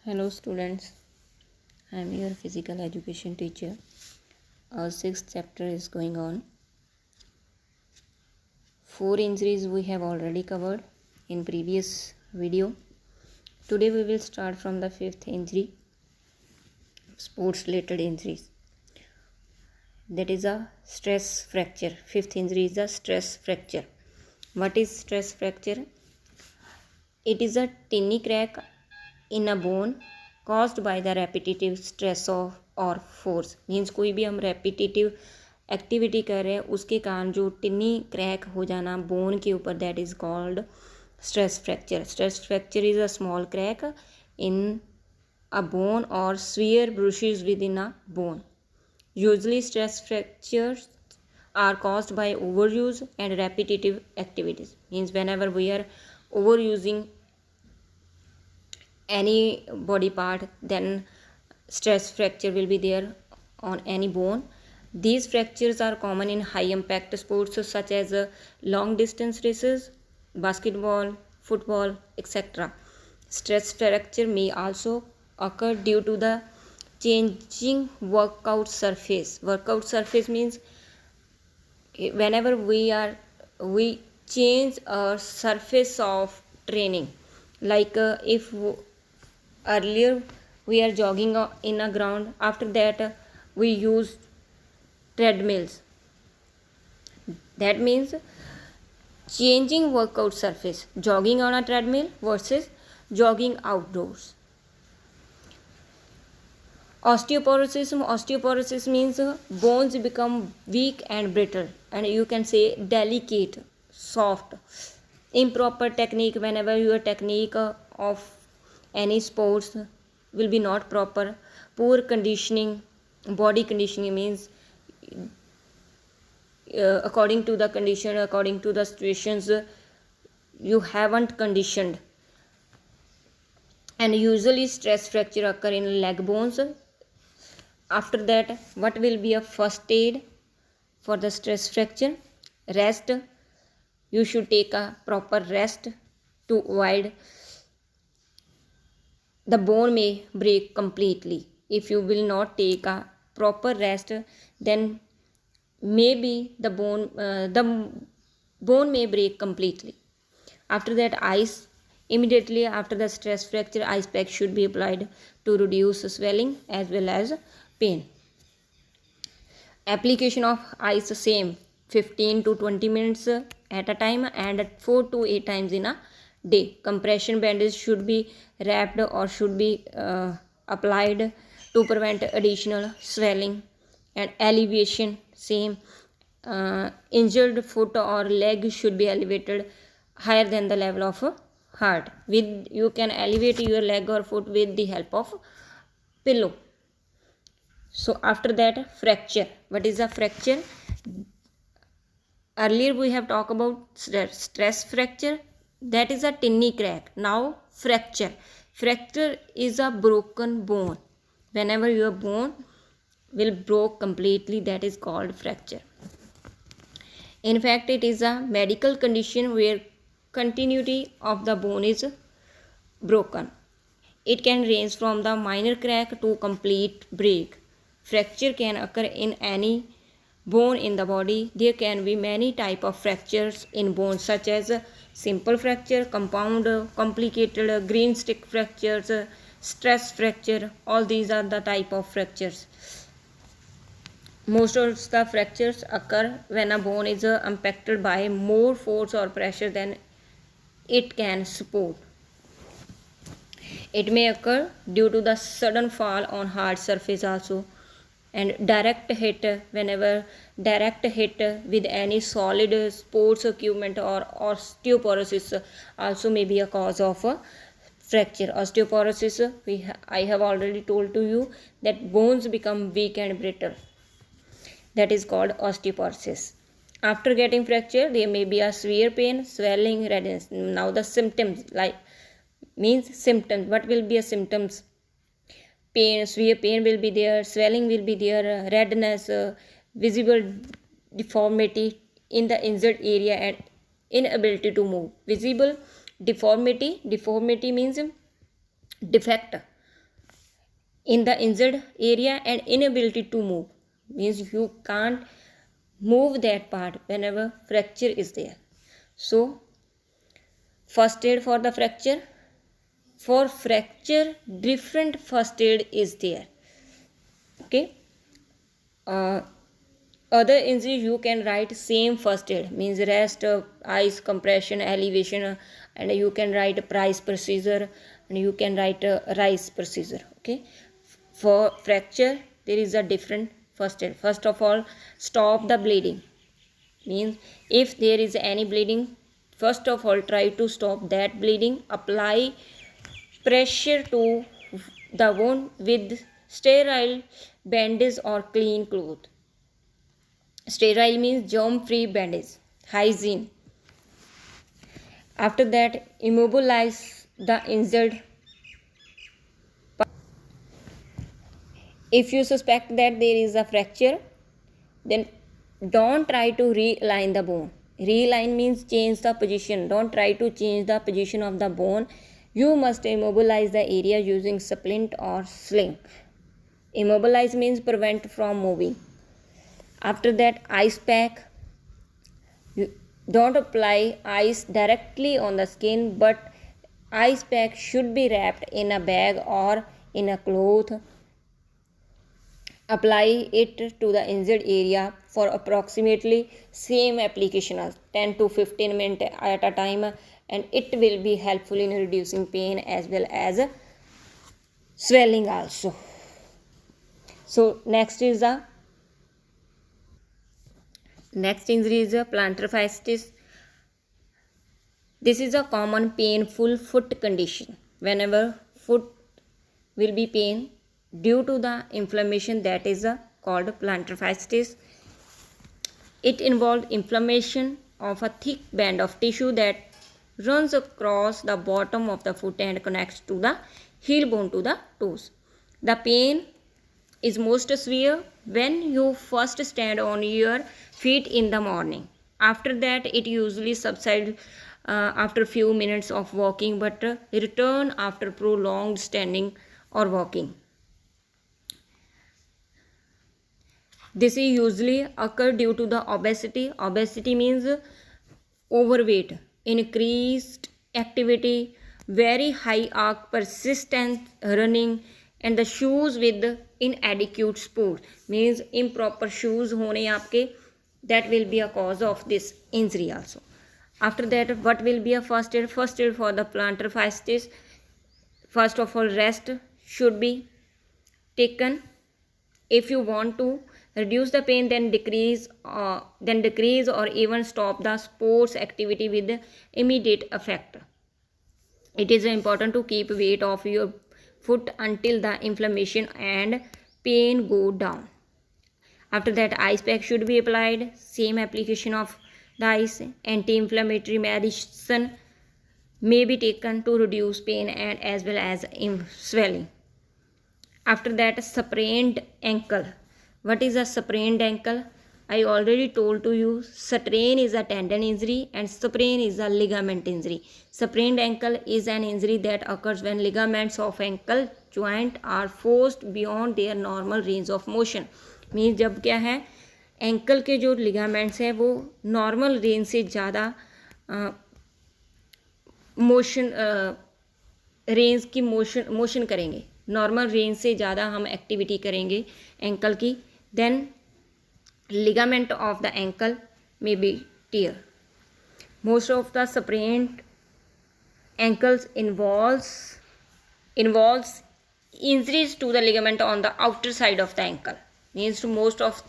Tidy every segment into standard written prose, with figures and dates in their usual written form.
Hello students, I am your physical education teacher. Our sixth chapter is going on. 4 injuries we have already covered in previous video. Today we will start from the fifth injury, sports related injuries. That is a stress fracture. Fifth injury is a stress fracture. What is stress fracture? It is a tiny crack in a bone caused by the repetitive stress of or force. Means कोई भी हम repetitive activity कर रहे हैं उसके कारण जो टिनी crack हो जाना बोन के ऊपर, that is called stress fracture. Stress fracture is a small crack in a bone or severe bruises within a bone. Usually stress fractures are caused by overuse and repetitive activities. Means whenever we are overusing any body part, then stress fracture will be there on any bone. These fractures are common in high impact sports such as long distance races, basketball, football, etc. Stress fracture may also occur due to the changing workout surface. Workout surface means whenever we change a surface of training, like if earlier we are jogging in a ground, after that we use treadmills. That means changing workout surface, jogging on a treadmill versus jogging outdoors. Osteoporosis means bones become weak and brittle, and you can say delicate, soft. Improper technique, whenever your technique of any sports will be not proper. Poor conditioning, body conditioning means according to the condition, according to the situations, you haven't conditioned. And usually stress fracture occur in leg bones. After that, what will be a first aid for the stress fracture? Rest. You should take a proper rest to avoid the bone may break completely. If you will not take a proper rest, then maybe the bone may break completely. After that, ice. Immediately after the stress fracture, ice pack should be applied to reduce swelling as well as pain. Application of ice same 15 to 20 minutes at a time and 4 to 8 times in a day. Compression bandage should be wrapped or should be applied to prevent additional swelling. And elevation same. Injured foot or leg should be elevated higher than the level of heart. With you can elevate your leg or foot with the help of pillow. So after that, fracture. What is a fracture? Earlier we have talked about stress fracture. That is a tiny crack. Now fracture. Fracture is a broken bone. Whenever your bone will broke completely, that is called fracture. In fact, it is a medical condition where continuity of the bone is broken. It can range from the minor crack to complete break. Fracture can occur in any bone in the body. There can be many type of fractures in bones such as simple fracture, compound, complicated, green stick fractures, stress fracture. All these are the type of fractures. Most of the fractures occur when a bone is impacted by more force or pressure than it can support. It may occur due to the sudden fall on hard surface also, and direct hit. Whenever direct hit with any solid sports equipment or osteoporosis also may be a cause of a fracture. Osteoporosis, I have already told to you that bones become weak and brittle. That is called osteoporosis. After getting fracture, there may be a severe pain, swelling, redness. Now the symptoms, like means symptoms. What will be a symptoms? Pain, severe pain will be there, swelling will be there, redness, visible deformity in the injured area and inability to move. Visible deformity means defect in the injured area and inability to move, means you can't move that part whenever fracture is there. So first aid for the fracture, for fracture different first aid is there. Okay, other injury you can write same first aid, means rest, ice compression, elevation, and you can write price procedure, and you can write rise procedure. Okay, for fracture there is a different first aid. First of all, stop the bleeding, means if there is any bleeding, first of all try to stop that bleeding. Apply pressure to the wound with sterile bandage or clean cloth. Sterile means germ free bandage, hygiene. After that, immobilize the injured. If you suspect that there is a fracture, then don't try to realign the bone. Realign means change the position. Don't try to change the position of the bone. You must immobilize the area using splint or sling. Immobilize means prevent from moving. After that, ice pack. You don't apply ice directly on the skin, but ice pack should be wrapped in a bag or in a cloth. Apply it to the injured area for approximately same application as 10 to 15 minutes at a time, and it will be helpful in reducing pain as well as swelling also. So next injury is a plantar fasciitis. This is a common painful foot condition. Whenever foot will be pain due to the inflammation, that is called plantar fasciitis. It involves inflammation of a thick band of tissue that runs across the bottom of the foot and connects to the heel bone to the toes. The pain is most severe when you first stand on your feet in the morning. After that, it usually subsides after a few minutes of walking, but return after prolonged standing or walking. This is usually occur due to the obesity. Obesity means overweight, increased activity, very high arc, persistent running, and the shoes with inadequate support, means improper shoes होने आपके, that will be a cause of this injury also. After that, what will be a first aid? First aid for the plantar fasciitis. First of all, rest should be taken. If you want to reduce the pain, then decrease or even stop the sports activity with immediate effect. It is important to keep weight off your foot until the inflammation and pain go down. After that, ice pack should be applied. Same application of the ice. Anti-inflammatory medicine may be taken to reduce pain and as well as swelling. After that, sprained ankle. What is a sprained ankle? I already told to you, strain is a tendon injury and sprain is a ligament injury. Sprained ankle is an injury that occurs when ligaments of ankle joint are forced beyond their normal range of motion. Means जब क्या है, ankle के जो ligaments हैं वो normal range से ज़्यादा range की मोशन करेंगे, नॉर्मल रेंज से ज़्यादा हम एक्टिविटी करेंगे एंकल की, then ligament of the ankle may be tear. Most of the sprained ankles involves injuries to the ligament on the outer side of the ankle. Means most of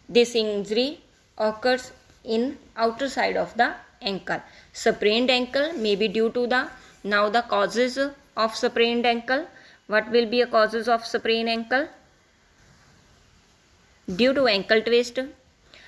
this injury occurs in outer side of the ankle. Sprained ankle may be due to the, now the causes of sprained ankle. What will be a causes of sprained ankle? Due to ankle twist,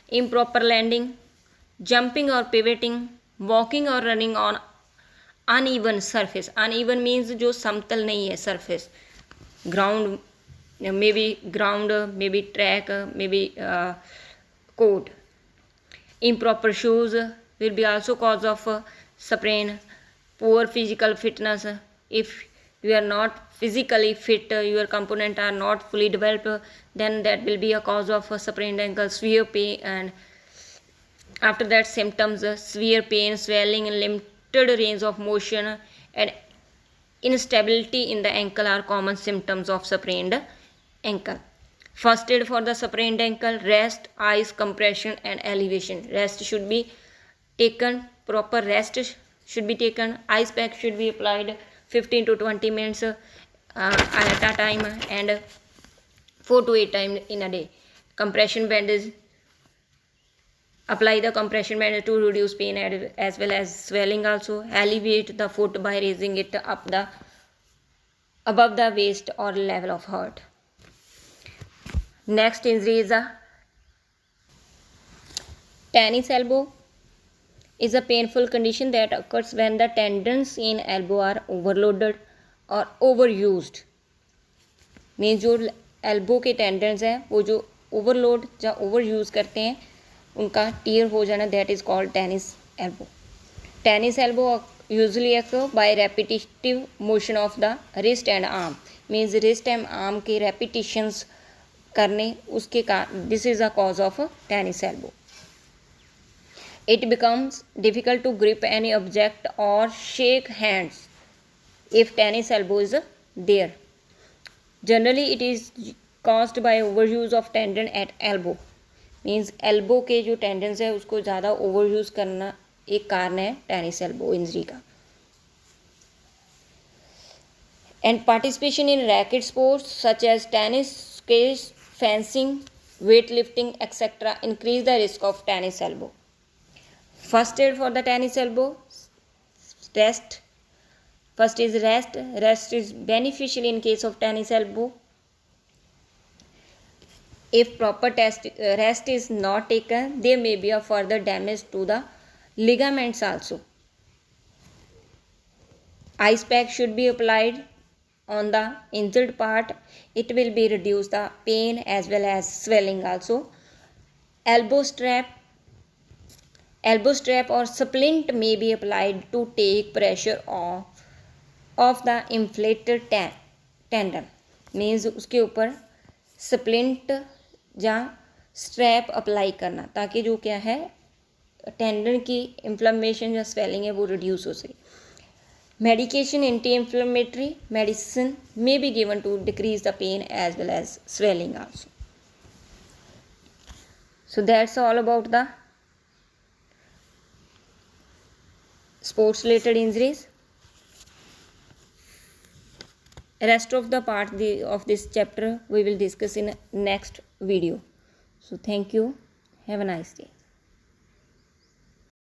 improper landing, jumping or pivoting, walking or running on uneven surface. Uneven means जो समतल नहीं है surface, ground, maybe ground, maybe track, maybe court. Improper shoes will be also cause of sprain. Poor physical fitness. If you are not physically fit, your component are not fully developed, then that will be a cause of a sprained ankle, severe pain, and after that symptoms, severe pain, swelling, limited range of motion, and instability in the ankle are common symptoms of sprained ankle. First aid for the sprained ankle: rest, ice compression, and elevation. Rest should be taken, proper rest should be taken. Ice pack should be applied 15 to 20 minutes at a time, and 4 to 8 times in a day. Compression bandage: apply the compression bandage to reduce pain as well as swelling also. Elevate the foot by raising it above the waist or level of heart. Next injury is a tennis elbow. Is a painful condition that occurs when the tendons in elbow are overloaded or overused. Means जो elbow के tendons हैं वो जो overload या over use करते हैं उनका tier हो जाना, that is called tennis elbow. Tennis elbow usually occur by repetitive motion of the wrist and arm. Means wrist and arm के रेपिटिशंस करने उसके this is a cause of tennis elbow. It becomes difficult to grip any object or shake hands if tennis elbow is there. Generally, it is caused by overuse of tendon at elbow. Means elbow के जो tendons है उसको ज़्यादा overuse करना एक कारण है tennis elbow injury का. And participation in racket sports such as tennis, squash, fencing, weightlifting, etc. increase the risk of tennis elbow. First aid for the tennis elbow: rest. First is rest. Rest is beneficial in case of tennis elbow. If proper rest is not taken, there may be a further damage to the ligaments also. Ice pack should be applied on the injured part. It will be reduce the pain as well as swelling also. Elbow strap or splint may be applied to take pressure off the inflated tendon. Means उसके ऊपर splint या strap apply करना ताकि जो क्या है tendon की inflammation या स्वेलिंग है वो रिड्यूस हो सके. Medication: anti inflammatory medicine may be given to decrease the pain as well as swelling also. So that's all about the sports related injuries. Rest of the part of this chapter we will discuss in next video. So thank you. Have a nice day.